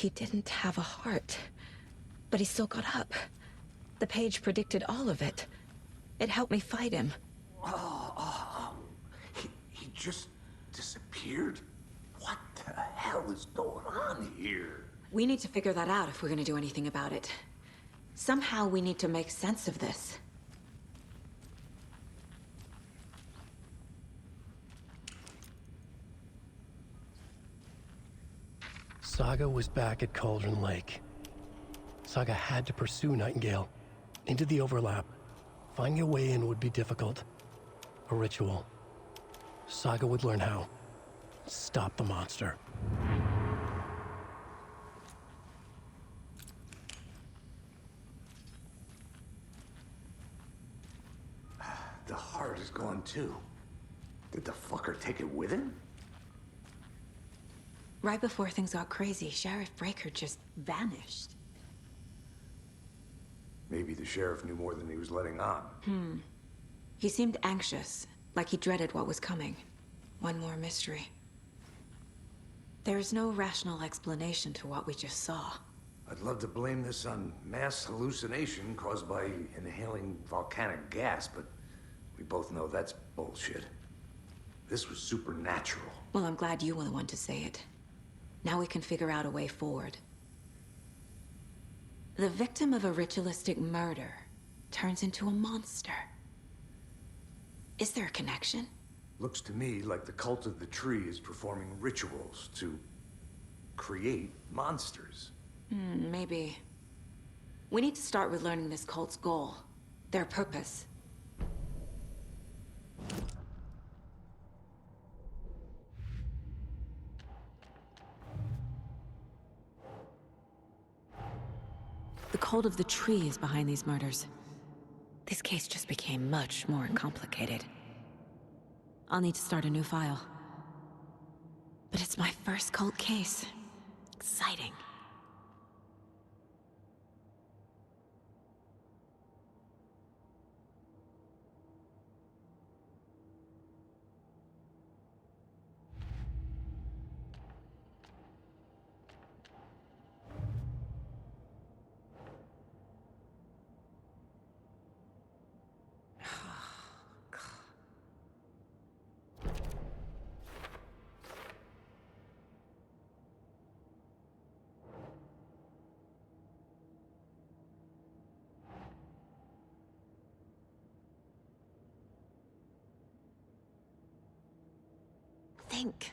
He didn't have a heart, but he still got up. The page predicted all of it. It helped me fight him. He just disappeared? What the hell is going on here? We need to figure that out if we're gonna do anything about it. Somehow we need to make sense of this. Saga was back at Cauldron Lake. Saga had to pursue Nightingale into the overlap. Finding a way in would be difficult. A ritual. Saga would learn how. Stop the monster. The heart is gone too. Did the fucker take it with him? Right before things got crazy, Sheriff Breaker just vanished. Maybe the sheriff knew more than he was letting on. He seemed anxious, like he dreaded what was coming. One more mystery. There's no rational explanation to what we just saw. I'd love to blame this on mass hallucination caused by inhaling volcanic gas, but we both know that's bullshit. This was supernatural. Well, I'm glad you were the one to say it. Now we can figure out a way forward. The victim of a ritualistic murder turns into a monster. Is there a connection? Looks to me like the cult of the tree is performing rituals to create monsters. Maybe. We need to start with learning this cult's goal, their purpose. The cult of the tree is behind these murders. This case just became much more complicated. I'll need to start a new file. But it's my first cult case. Exciting. Think.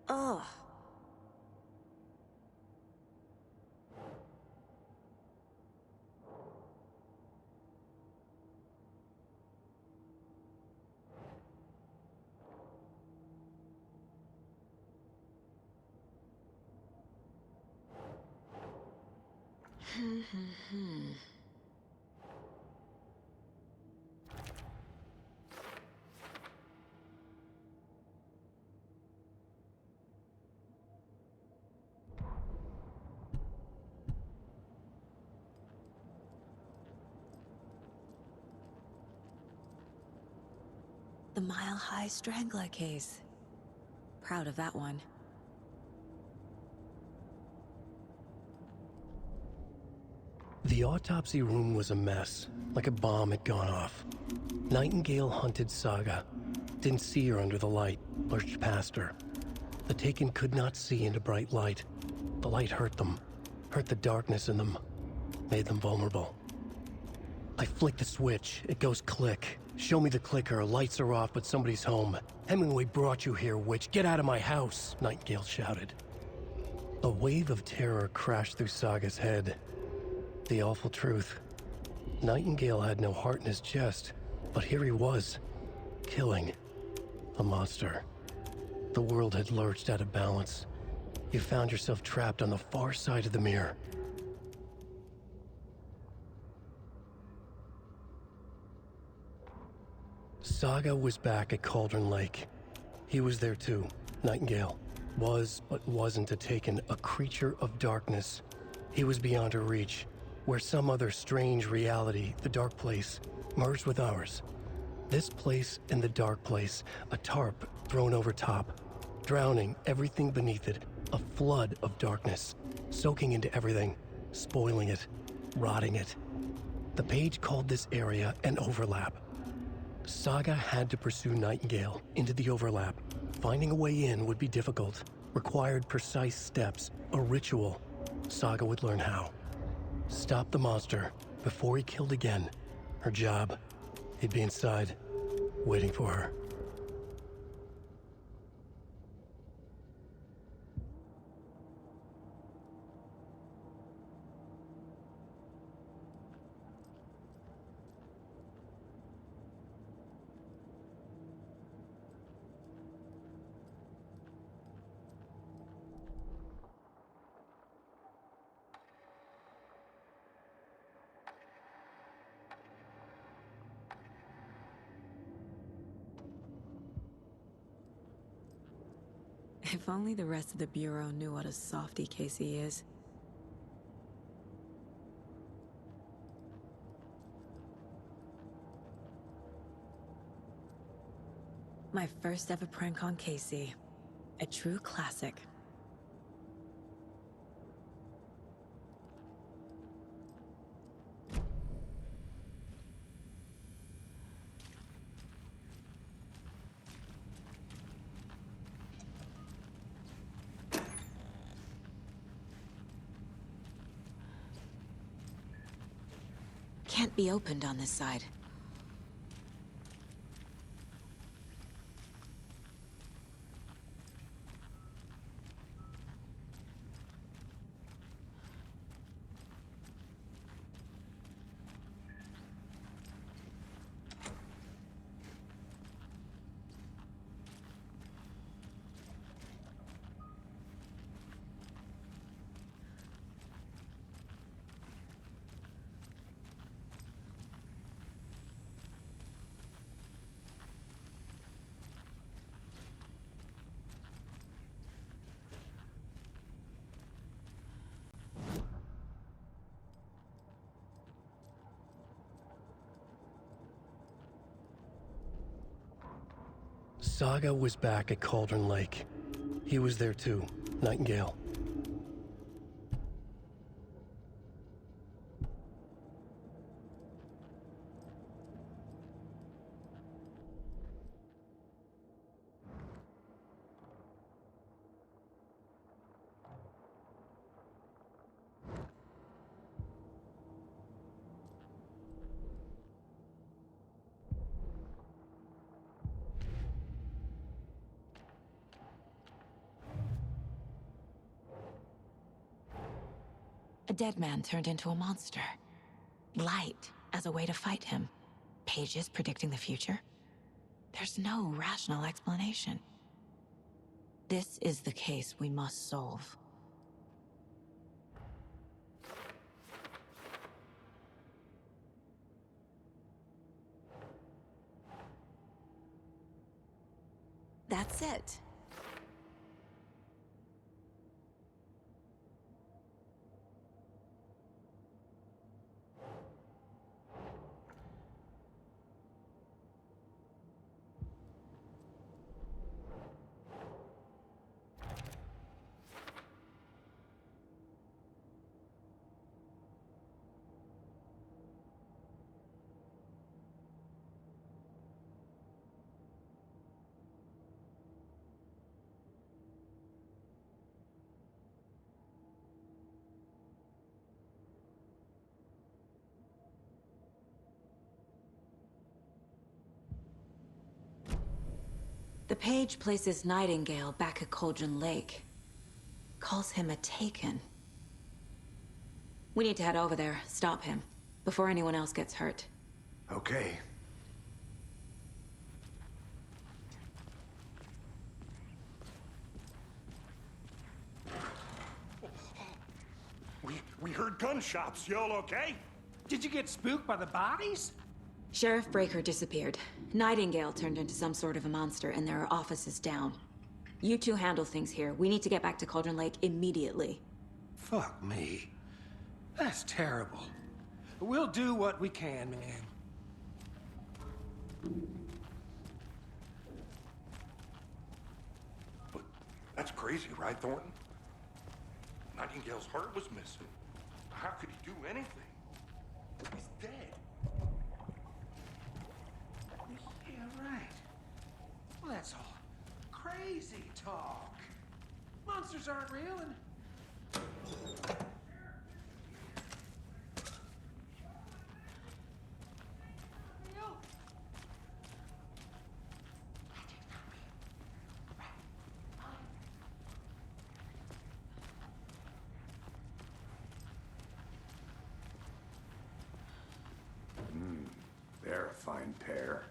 Ugh. The Mile High Strangler case. Proud of that one. The autopsy room was a mess, like a bomb had gone off. Nightingale hunted Saga. Didn't see her under the light, lurched past her. The Taken could not see into bright light. The light hurt them, hurt the darkness in them. made them vulnerable. I flick the switch, it goes click. Show me the clicker, lights are off, but somebody's home. Hemingway brought you here, witch. Get out of my house, Nightingale shouted. A wave of terror crashed through Saga's head. The awful truth. Nightingale had no heart in his chest, but here he was, killing a monster. The world had lurched out of balance. You found yourself trapped on the far side of the mirror. Saga was back at Cauldron Lake. He was there too. Nightingale was, but wasn't a taken, a creature of darkness. He was beyond her reach, where some other strange reality, the dark place, merged with ours. This place and the dark place, a tarp thrown over top, drowning everything beneath it, a flood of darkness, soaking into everything, spoiling it, rotting it. The page called this area an overlap. Saga had to pursue Nightingale into the overlap. Finding a way in would be difficult, required precise steps, a ritual. Saga would learn how. Stop the monster before he killed again. Her job, he'd be inside, waiting for her. If only the rest of the Bureau knew what a softy Casey is. My first ever prank on Casey. A true classic. Can't be opened on this side. Saga was back at Cauldron Lake. He was there too, Nightingale. A dead man turned into a monster. Light as a way to fight him. Pages predicting the future. There's no rational explanation. This is the case we must solve. That's it. page places Nightingale back at Cauldron Lake. Calls him a Taken. We need to head over there, stop him, before anyone else gets hurt. Okay. We heard gunshots. Y'all okay? Did you get spooked by the bodies? Sheriff Breaker disappeared. Nightingale turned into some sort of a monster, and there are offices down. You two handle things here. We need to get back to Cauldron Lake immediately. Fuck me. That's terrible. We'll do what we can, man. But that's crazy, right, Thornton? Nightingale's heart was missing. How could he do anything? He's dead. Yeah, right. Well, that's all crazy talk. Monsters aren't real and... They're a fine pair.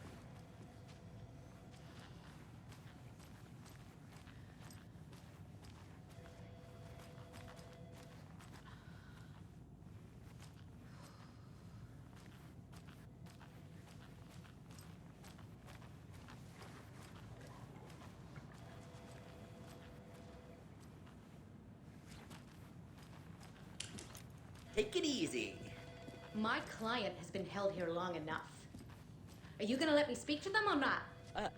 Take it easy. My client has been held here long enough. Are you gonna let me speak to them or not?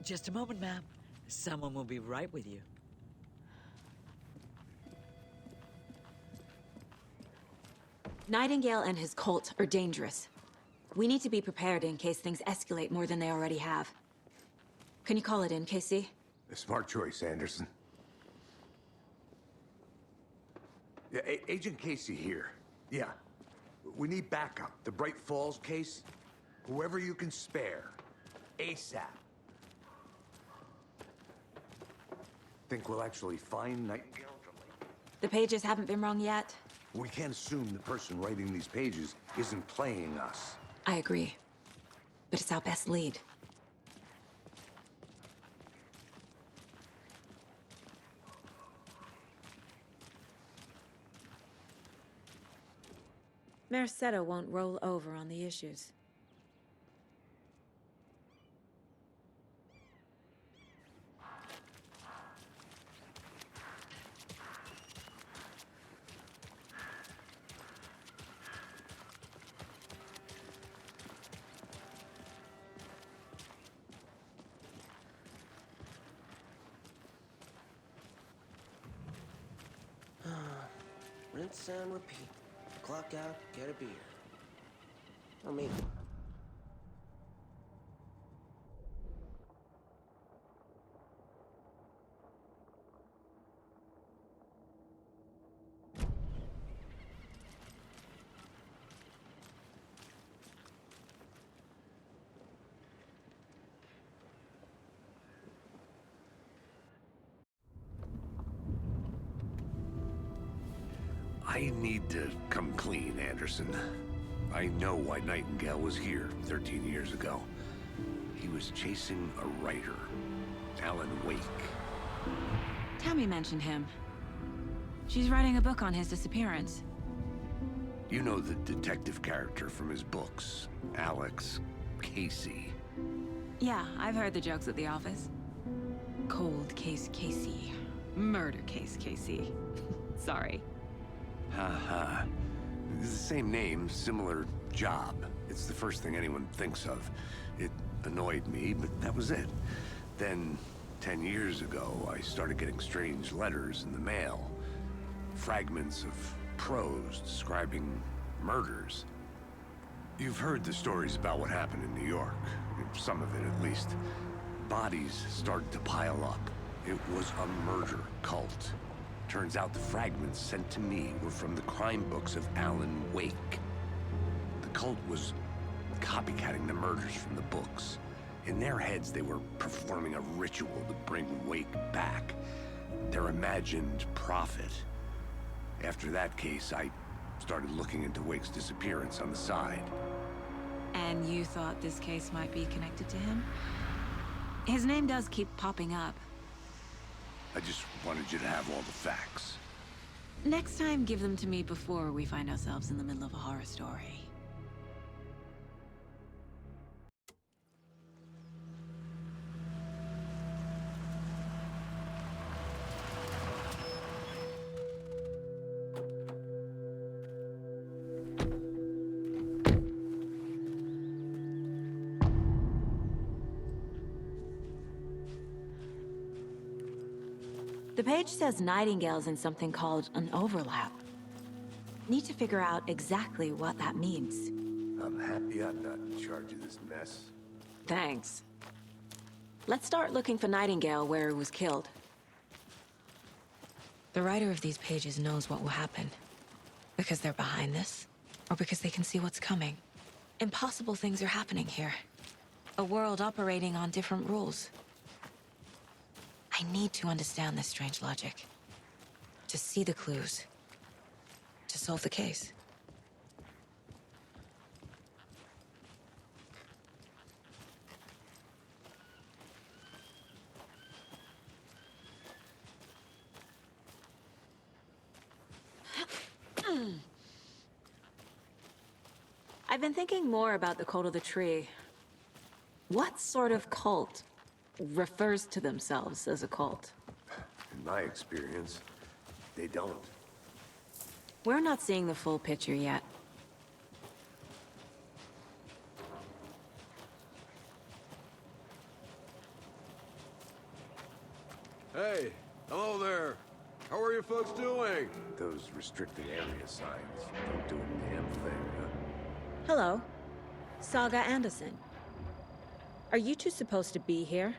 Just a moment, ma'am. Someone will be right with you. Nightingale and his cult are dangerous. We need to be prepared in case things escalate more than they already have. Can you call it in, KC? A smart choice, Anderson. Yeah, Agent Casey here. Yeah. We need backup. The Bright Falls case. Whoever you can spare. ASAP. Think we'll actually find Nightingale? The pages haven't been wrong yet. We can't assume the person writing these pages isn't playing us. I agree. But it's our best lead. Mercado won't roll over on the issues. Rinse and repeat. Clock out, get a beer. Or maybe. I need to come clean, Anderson. I know why Nightingale was here 13 years ago. He was chasing a writer, Alan Wake. Tammy mentioned him. She's writing a book on his disappearance. You know the detective character from his books, Alex Casey. Yeah, I've heard the jokes at the office. Cold case Casey. Murder case Casey. Sorry. Haha. It's the same name, similar job. It's the first thing anyone thinks of. It annoyed me, but that was it. Then, 10 years ago, I started getting strange letters in the mail. Fragments of prose describing murders. You've heard the stories about what happened in New York. Some of it, at least. Bodies started to pile up. It was a murder cult. Turns out the fragments sent to me were from the crime books of Alan Wake. The cult was copycatting the murders from the books. In their heads, they were performing a ritual to bring Wake back. Their imagined prophet. After that case, I started looking into Wake's disappearance on the side. And you thought this case might be connected to him? His name does keep popping up. I just wanted you to have all the facts. Next time, give them to me before we find ourselves in the middle of a horror story. The page says Nightingale's in something called an overlap. Need to figure out exactly what that means. I'm happy I'm not in charge of this mess. Thanks. Let's start looking for Nightingale where he was killed. The writer of these pages knows what will happen. Because they're behind this, or because they can see what's coming. Impossible things are happening here. A world operating on different rules. I need to understand this strange logic. To see the clues. To solve the case. I've been thinking more about the cult of the tree. What sort of cult refers to themselves as a cult? In my experience, they don't. We're not seeing the full picture yet. Hey, hello there. How are you folks doing? Those restricted area signs don't do a damn thing, huh? Hello. Saga Anderson. Are you two supposed to be here?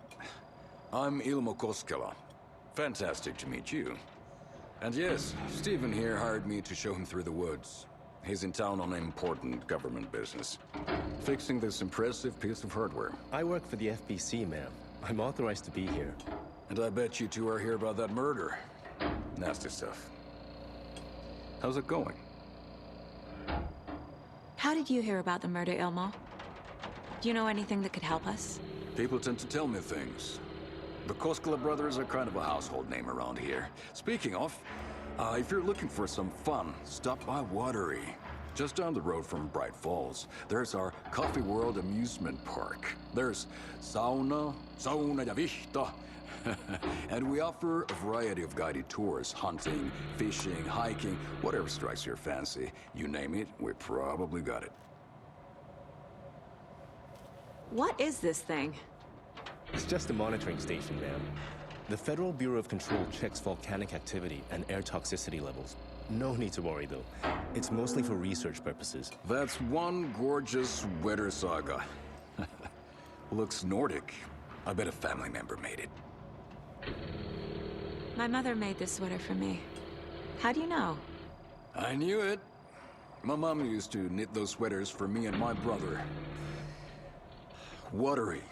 I'm Ilmo Koskela. Fantastic to meet you. And yes, Stephen here hired me to show him through the woods. He's in town on important government business. Fixing this impressive piece of hardware. I work for the FBC, ma'am. I'm authorized to be here. And I bet you two are here about that murder. Nasty stuff. How's it going? How did you hear about the murder, Ilmo? Do you know anything that could help us? People tend to tell me things. The Koskela brothers are kind of a household name around here. Speaking of, if you're looking for some fun, stop by Watery. Just down the road from Bright Falls, there's our Coffee World amusement park. There's sauna ja vihta. And we offer a variety of guided tours, hunting, fishing, hiking, whatever strikes your fancy. You name it, we probably got it. What is this thing? It's just a monitoring station, ma'am. The Federal Bureau of Control checks volcanic activity and air toxicity levels. No need to worry, though. It's mostly for research purposes. That's one gorgeous weather saga. Looks Nordic. I bet a family member made it. My mother made this sweater for me. How do you know? I knew it. My mom used to knit those sweaters for me and my brother. Watery,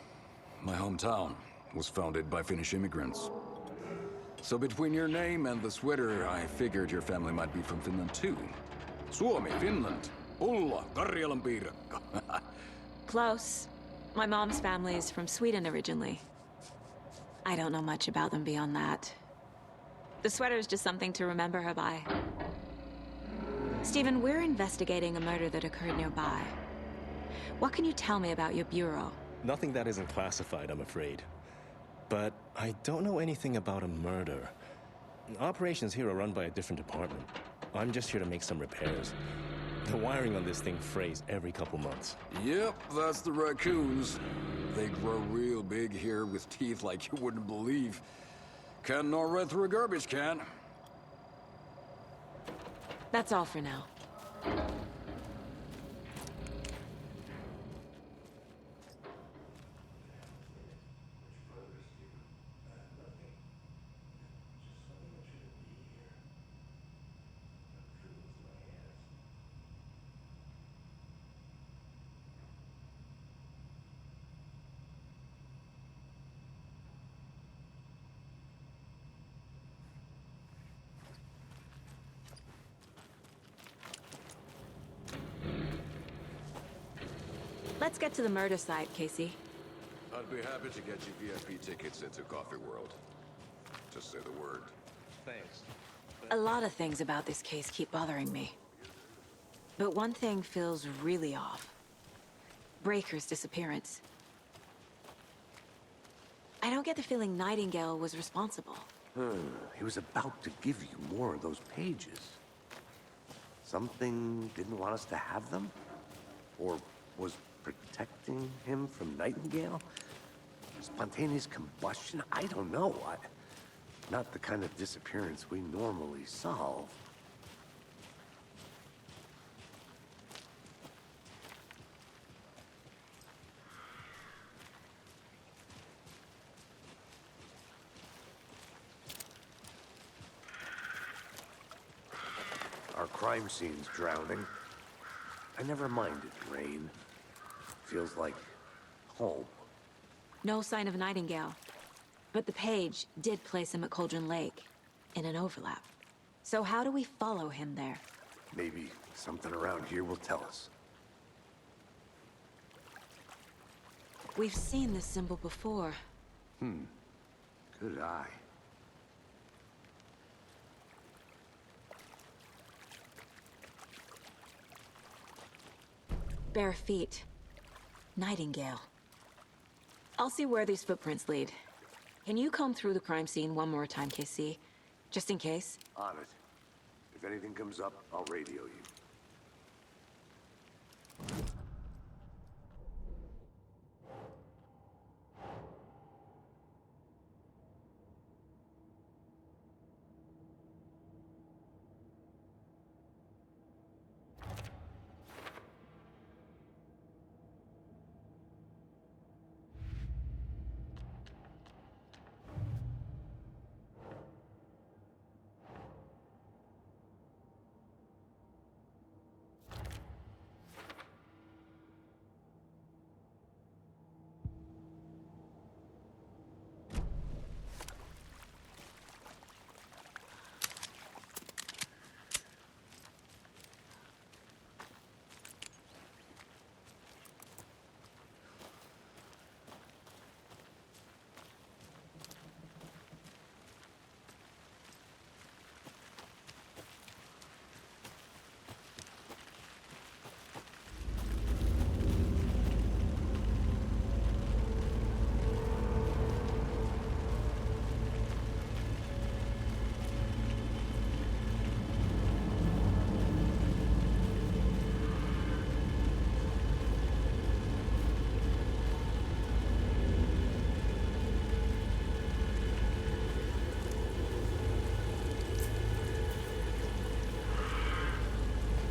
my hometown, was founded by Finnish immigrants. So between your name and the sweater, I figured your family might be from Finland too. Suomi, Finland. Ulla, Karjalan piirakka. Close. My mom's family is from Sweden originally. I don't know much about them beyond that. The sweater is just something to remember her by. Stephen, we're investigating a murder that occurred nearby. What can you tell me about your bureau? Nothing that isn't classified, I'm afraid. But I don't know anything about a murder. Operations here are run by a different department. I'm just here to make some repairs. The wiring on this thing frays every couple months. Yep, that's the raccoons. They grow real big here with teeth like you wouldn't believe. Can't gnaw right through a garbage can. That's all for now. Let's get to the murder site, Casey. I'd be happy to get you VIP tickets into Coffee World. Just say the word. Thanks. A lot of things about this case keep bothering me. But one thing feels really off. Breaker's disappearance. I don't get the feeling Nightingale was responsible. He was about to give you more of those pages. Something didn't want us to have them? Or was protecting him from Nightingale? Spontaneous combustion? I don't know. Not the kind of disappearance we normally solve. Our crime scene's drowning. I never minded rain. Feels like home. No sign of Nightingale. But the page did place him at Cauldron Lake, in an overlap. So how do we follow him there? Maybe something around here will tell us. We've seen this symbol before. Good eye. Bare feet. Nightingale. I'll see where these footprints lead. Can you comb through the crime scene one more time, KC? Just in case? On it. If anything comes up, I'll radio you.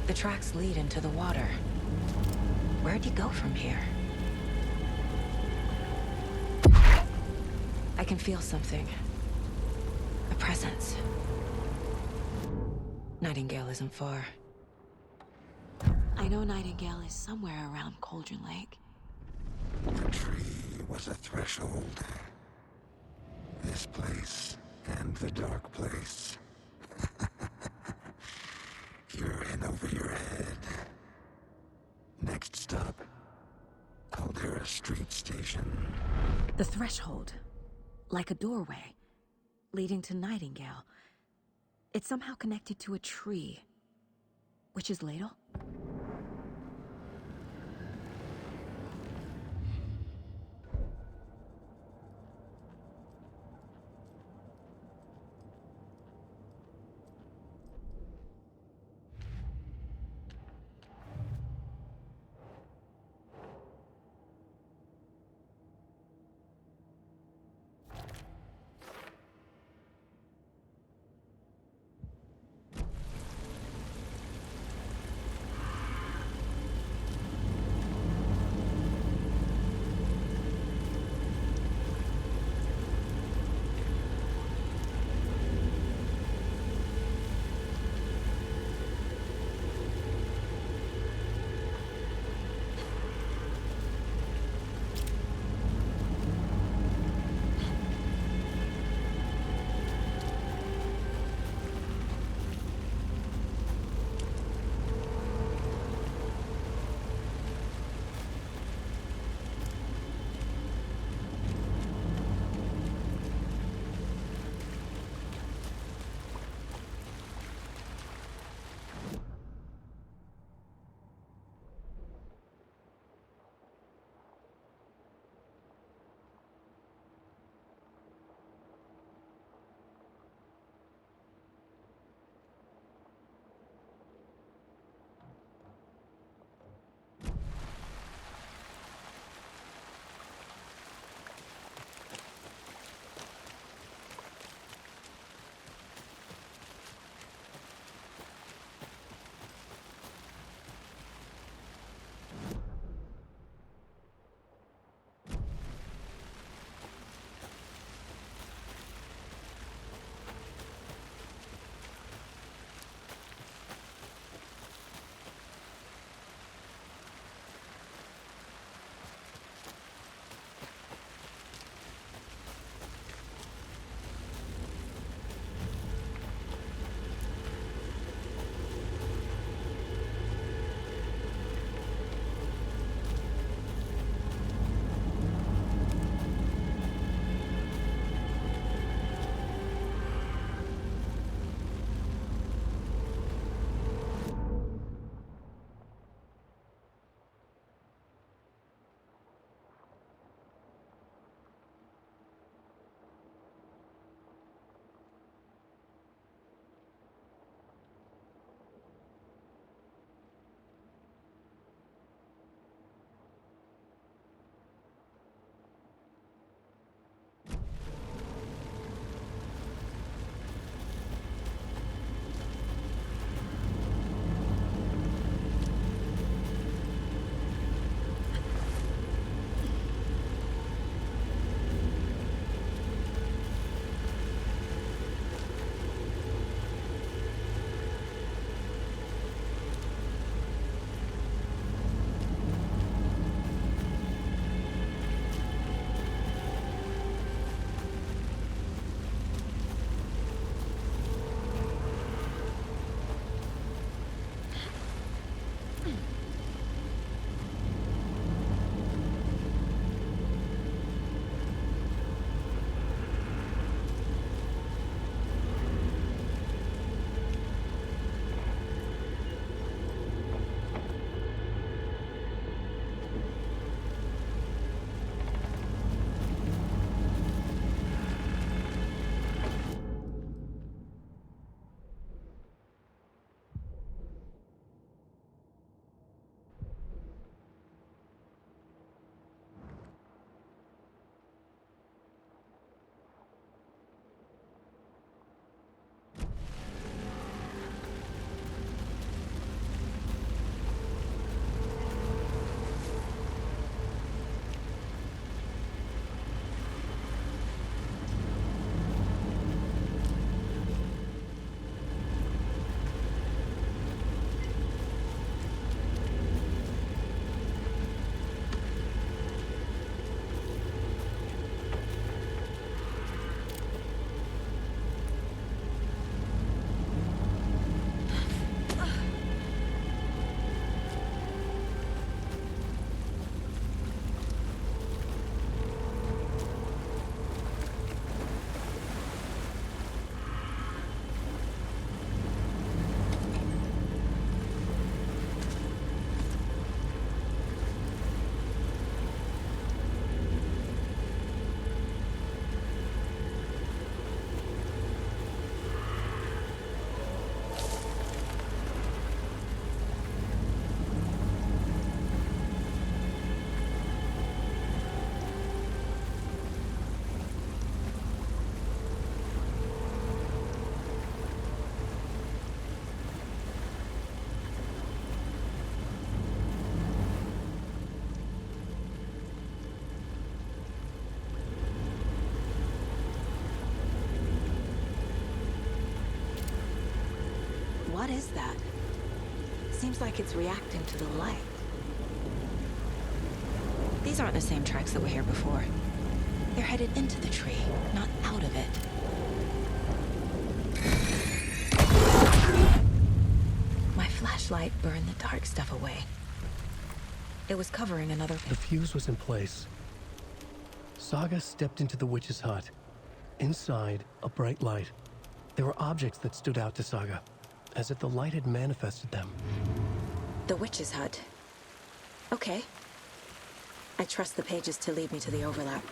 The tracks lead into the water. Where'd he go from here? I can feel something. A presence. Nightingale isn't far. I know Nightingale is somewhere around Cauldron Lake. The tree was a threshold. This place and the dark place. You're in over your head. Next stop, Caldera Street Station. The threshold. Like a doorway. Leading to Nightingale. It's somehow connected to a tree. Witch's Ladle? What is that? Seems like it's reacting to the light. These aren't the same tracks that were here before. They're headed into the tree, not out of it. My flashlight burned the dark stuff away. It was covering another... The fuse was in place. Saga stepped into the witch's hut. Inside, a bright light. There were objects that stood out to Saga, as if the light had manifested them. The witch's hut. Okay. I trust the pages to lead me to the overlap.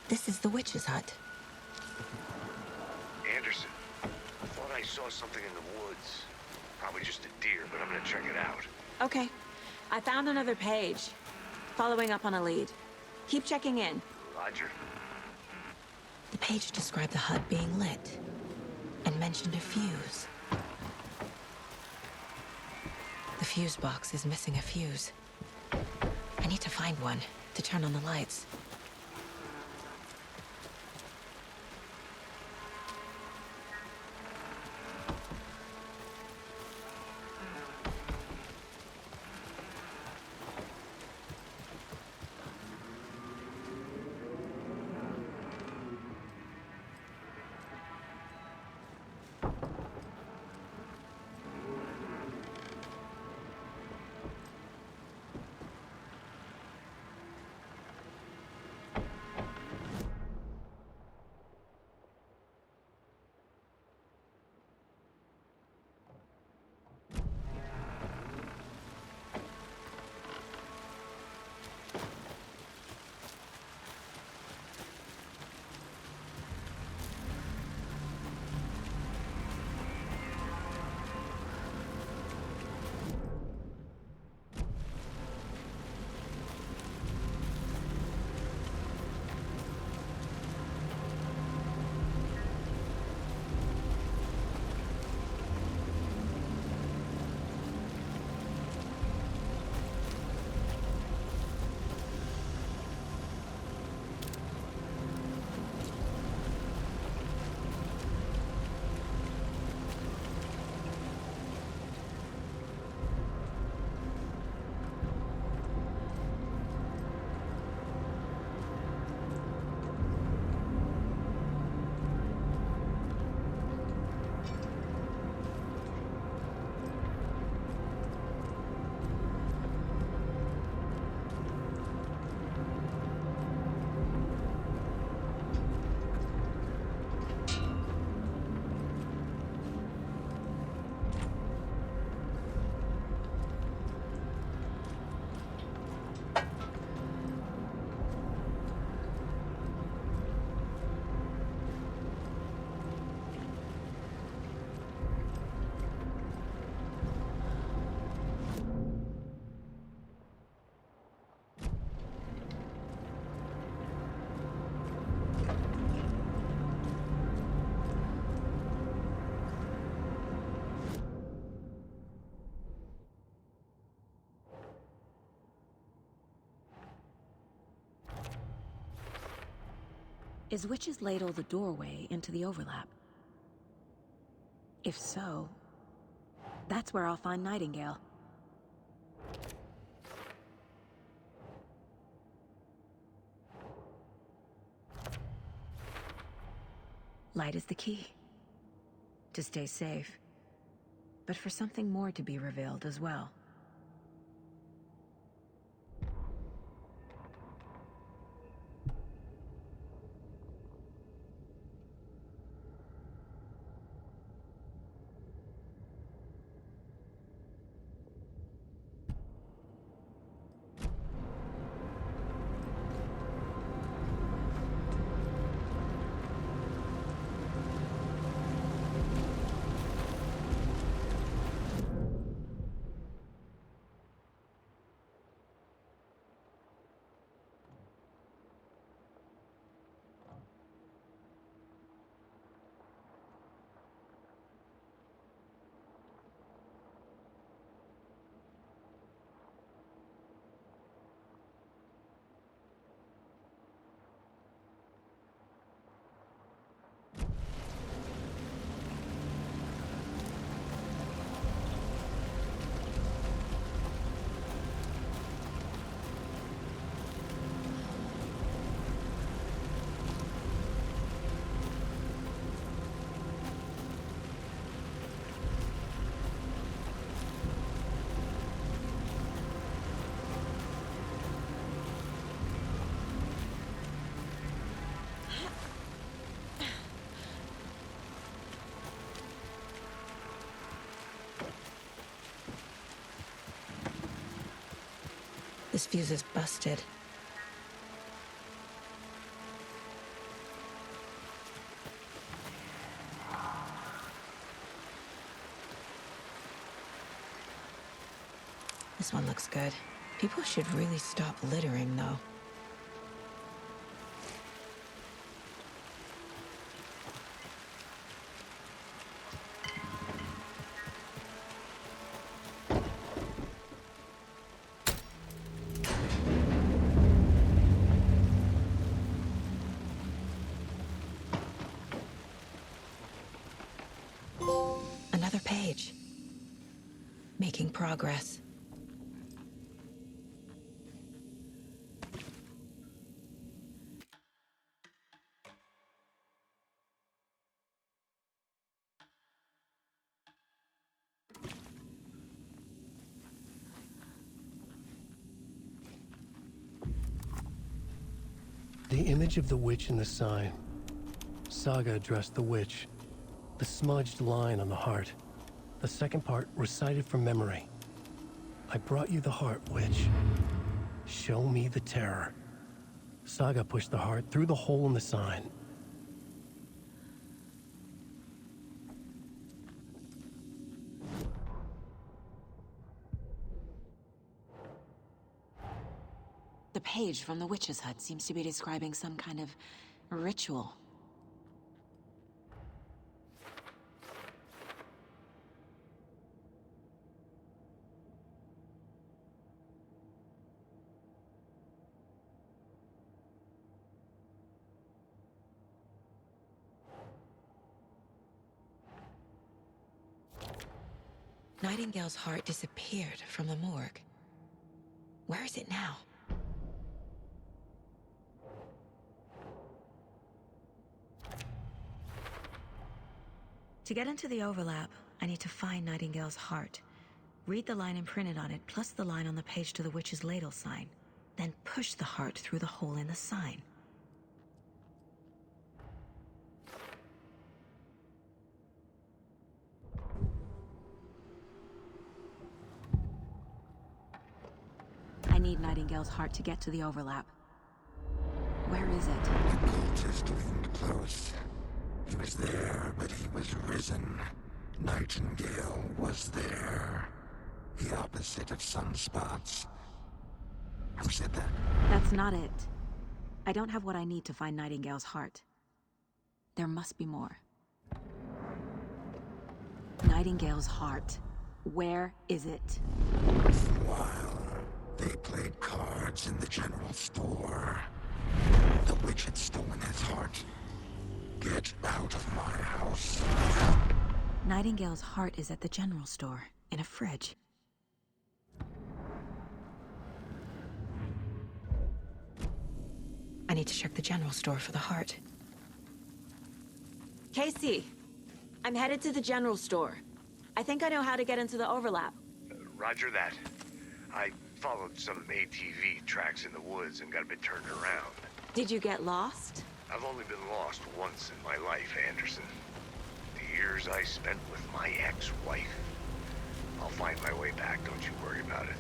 This is the witch's hut. Anderson, I thought I saw something in the woods. Probably just a deer, but I'm gonna check it out. Okay. I found another page. Following up on a lead. Keep checking in. Roger. The page described the hut being lit and mentioned a fuse. The fuse box is missing a fuse. I need to find one to turn on the lights. Is Witch's Ladle the doorway into the overlap? If so, that's where I'll find Nightingale. Light is the key. To stay safe. But for something more to be revealed as well. This fuse is busted. This one looks good. People should really stop littering, though. Another page. Making progress. The image of the witch in the sign. Saga addressed the witch. The smudged line on the heart. The second part recited from memory. I brought you the heart, witch. Show me the terror. Saga pushed the heart through the hole in the sign. The page from the witch's hut seems to be describing some kind of ritual. Nightingale's heart disappeared from the morgue. Where is it now? To get into the overlap, I need to find Nightingale's heart. Read the line imprinted on it, plus the line on the page to the witch's ladle sign. Then push the heart through the hole in the sign. I need Nightingale's heart to get to the overlap. Where is it? The cultist leaned close. He was there, but he was risen. Nightingale was there. The opposite of sunspots. Who said that? That's not it. I don't have what I need to find Nightingale's heart. There must be more. Nightingale's heart. Where is it? While they played cards in the general store, the witch had stolen his heart. Get out of my house. Nightingale's heart is at the general store, in a fridge. I need to check the general store for the heart. Casey, I'm headed to the general store. I think I know how to get into the overlap. Roger that. I followed some ATV tracks in the woods and got a bit turned around. Did you get lost? I've only been lost once in my life, Anderson. The years I spent with my ex-wife. I'll find my way back, don't you worry about it.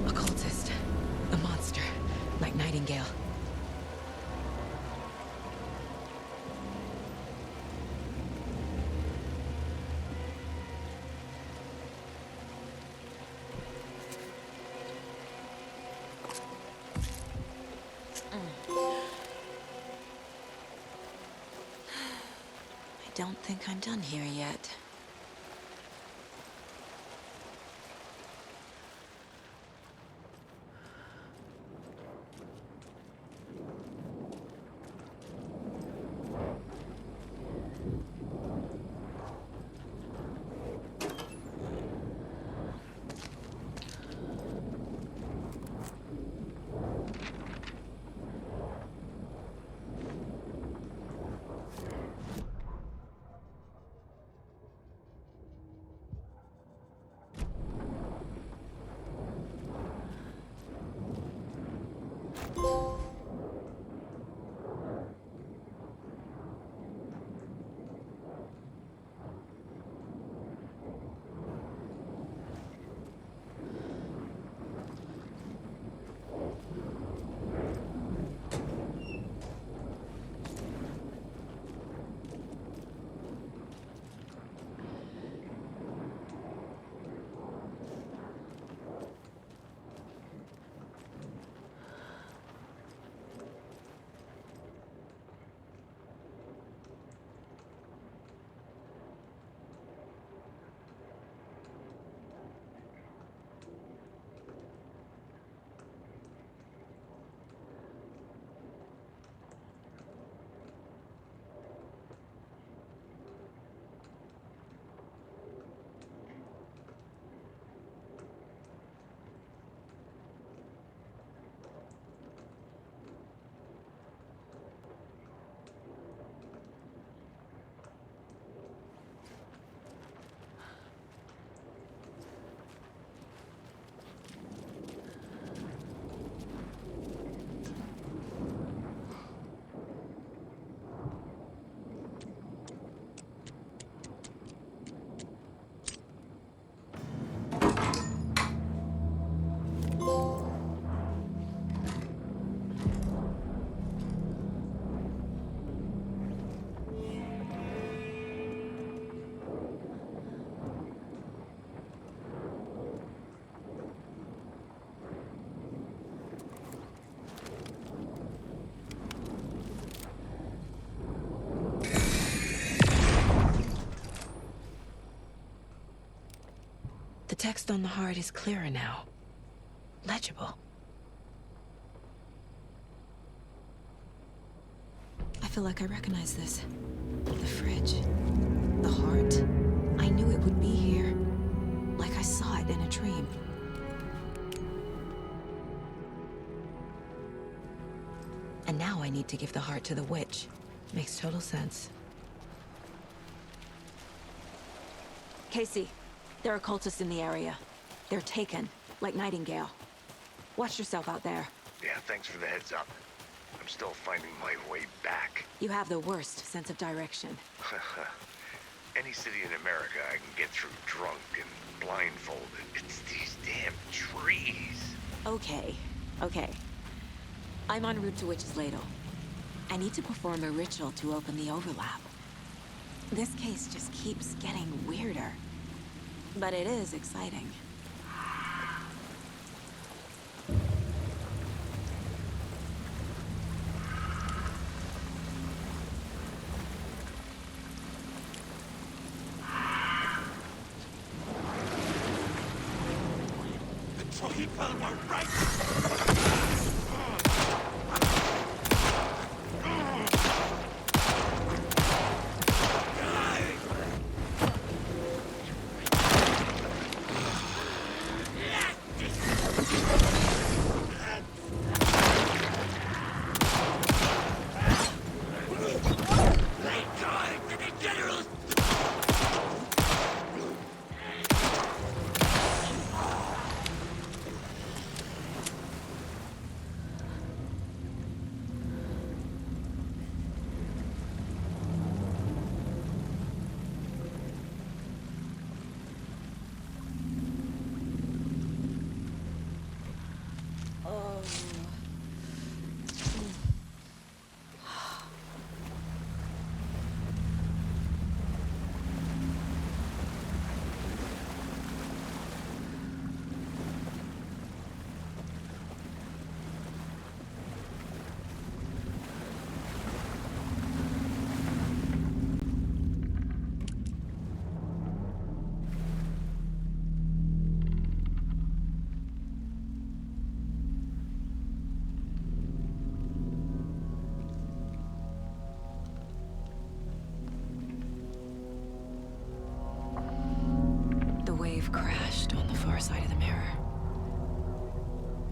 A don't think I'm done here yet. The text on the heart is clearer now. Legible. I feel like I recognize this. The fridge. The heart. I knew it would be here. Like I saw it in a dream. And now I need to give the heart to the witch. Makes total sense. Casey, there are cultists in the area. They're taken, like Nightingale. Watch yourself out there. Yeah, thanks for the heads up. I'm still finding my way back. You have the worst sense of direction. Any city in America I can get through drunk and blindfolded. It's these damn trees. Okay, okay. I'm en route to Witch's Ladle. I need to perform a ritual to open the overlap. This case just keeps getting weirder. But it is exciting. The people were right.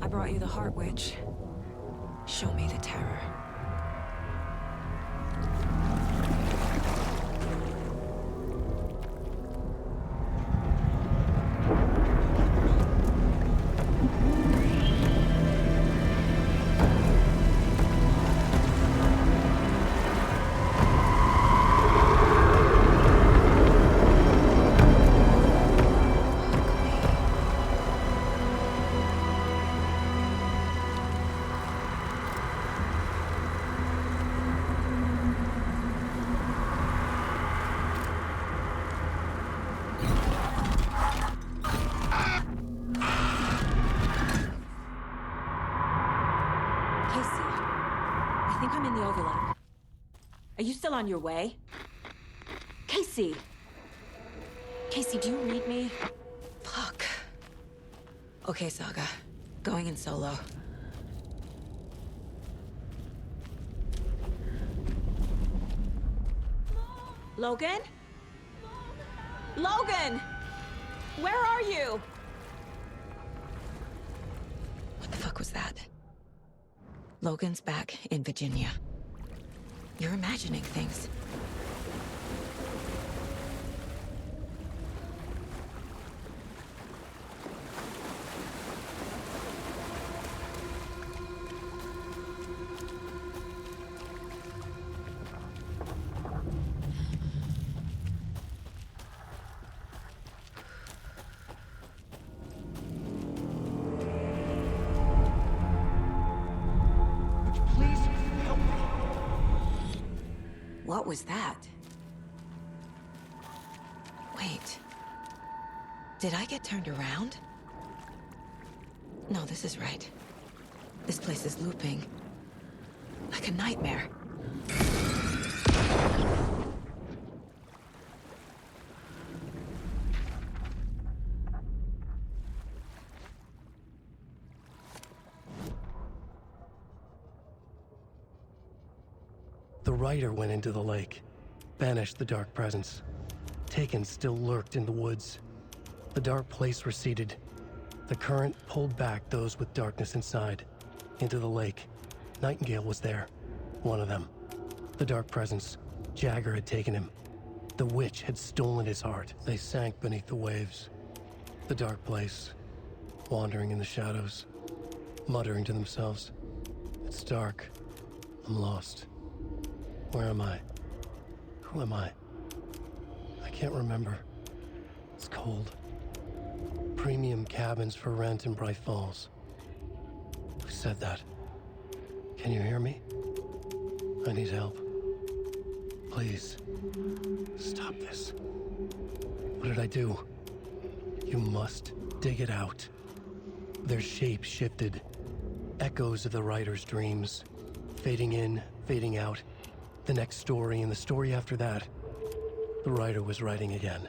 I brought you the Heart Witch. Show me the terror. Are you still on your way? Casey! Casey, do you read me? Fuck. Okay, Saga. Going in solo. Logan? Logan! Where are you? What the fuck was that? Logan's back in Virginia. You're imagining things. What was that? Wait. Did I get turned around? No, this is right. This place is looping. Like a nightmare. The rider went into the lake, banished the dark presence. Taken still lurked in the woods. The dark place receded. The current pulled back those with darkness inside, into the lake. Nightingale was there, one of them. The dark presence, Jagger had taken him. The witch had stolen his heart. They sank beneath the waves. The dark place, wandering in the shadows, muttering to themselves. It's dark. I'm lost. Where am I? Who am I? I can't remember. It's cold. Premium cabins for rent in Bright Falls. Who said that? Can you hear me? I need help. Please. Stop this. What did I do? You must dig it out. Their shape shifted. Echoes of the writer's dreams. Fading in, fading out. The next story and the story after that. The writer was writing again.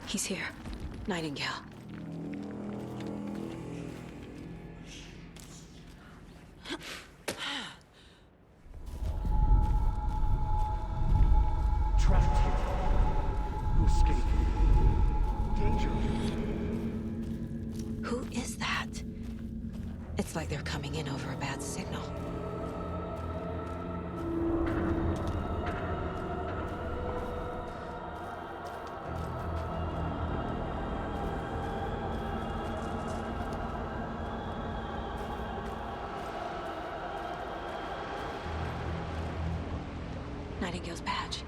He's here. Nightingale. Trapped here. Who escaped? Danger. Who is that? It's like they're coming in over a bad signal. Nightingale's badge.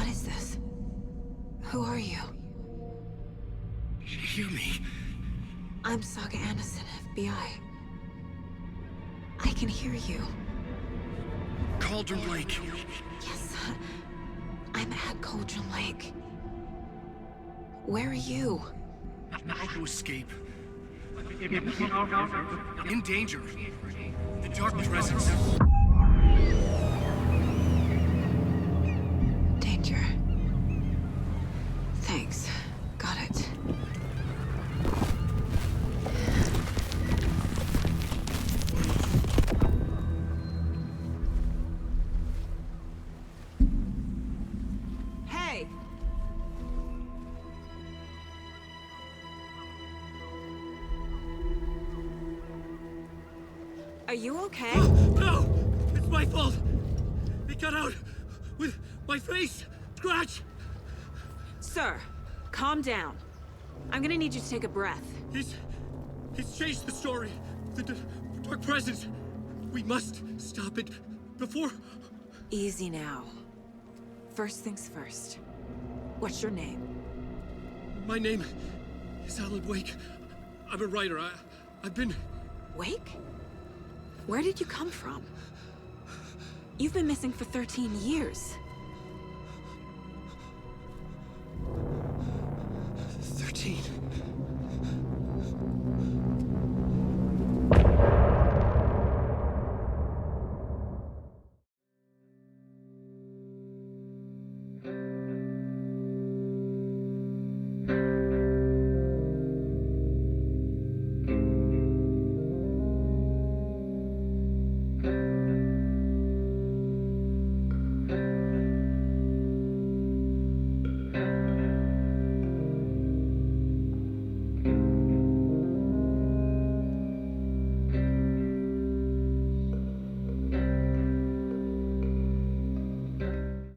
What is this? Who are you? Hear me. I'm Saga Anderson, FBI. I can hear you. Cauldron Lake. Yes, I'm at Cauldron Lake. Where are you? How to escape. In danger. The dark presence. Danger. Thanks. Got it. Hey! Are you okay? No! It's my fault! It got out with my face! Scratch! Sir, calm down. I'm gonna need you to take a breath. He's changed the story. The dark presence. We must stop it before... Easy now. First things first. What's your name? My name is Alan Wake. I'm a writer. I've been... Wake? Where did you come from? You've been missing for 13 years.